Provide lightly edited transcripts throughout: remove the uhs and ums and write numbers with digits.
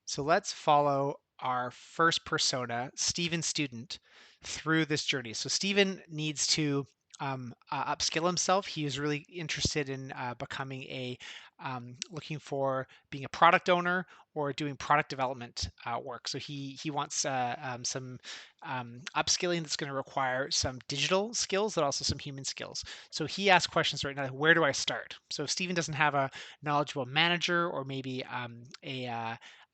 So let's follow our first persona, Stephen Student, through this journey. So Stephen needs to upskill himself. He is really interested in becoming looking for being a product owner or doing product development work. So he wants some upskilling that's going to require some digital skills, but also some human skills. So he asks questions right now, like, where do I start? So if Stephen doesn't have a knowledgeable manager or maybe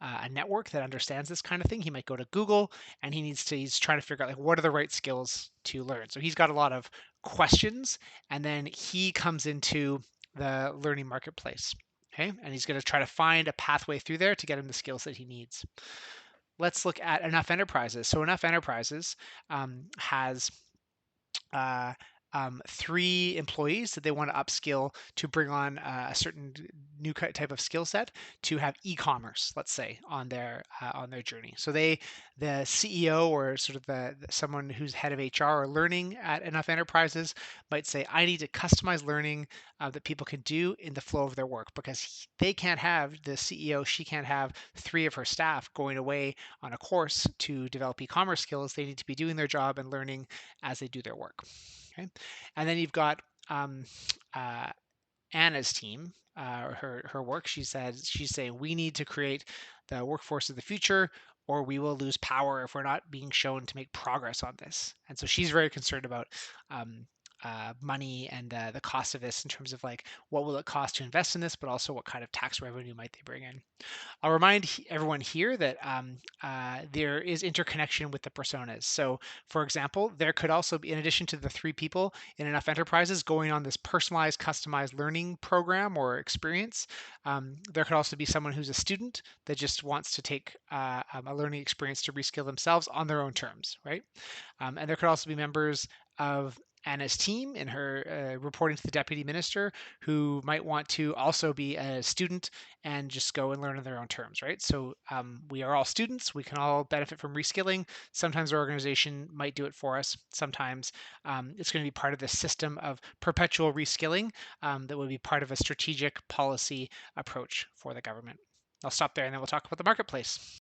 a network that understands this kind of thing. He might go to Google and he's trying to figure out like what are the right skills to learn. So he's got a lot of questions and then he comes into the learning marketplace. Okay. And he's going to try to find a pathway through there to get him the skills that he needs. Let's look at Enough Enterprises. So Enough Enterprises has uh, 3 employees that they want to upskill to bring on a certain new type of skill set to have e-commerce, let's say, on their journey. So the CEO or sort of someone who's head of HR or learning at Enough Enterprises might say, I need to customize learning that people can do in the flow of their work because they can't have the CEO, she can't have 3 of her staff going away on a course to develop e-commerce skills. They need to be doing their job and learning as they do their work. Okay, and then you've got um, uh, Anna's team, her work. She's saying we need to create the workforce of the future, or we will lose power if we're not being shown to make progress on this. And so she's very concerned about um, money and the cost of this in terms of like what will it cost to invest in this, but also what kind of tax revenue might they bring in. I'll remind everyone here that there is interconnection with the personas. So, for example, there could also be, in addition to the 3 people in Enough Enterprises going on this personalized, customized learning program or experience, there could also be someone who's a student that just wants to take a learning experience to reskill themselves on their own terms, right? And there could also be members of Anna's team in her reporting to the deputy minister who might want to also be a student and just go and learn on their own terms, right? So we are all students. We can all benefit from reskilling. Sometimes our organization might do it for us. Sometimes it's going to be part of the system of perpetual reskilling that will be part of a strategic policy approach for the government. I'll stop there and then we'll talk about the marketplace.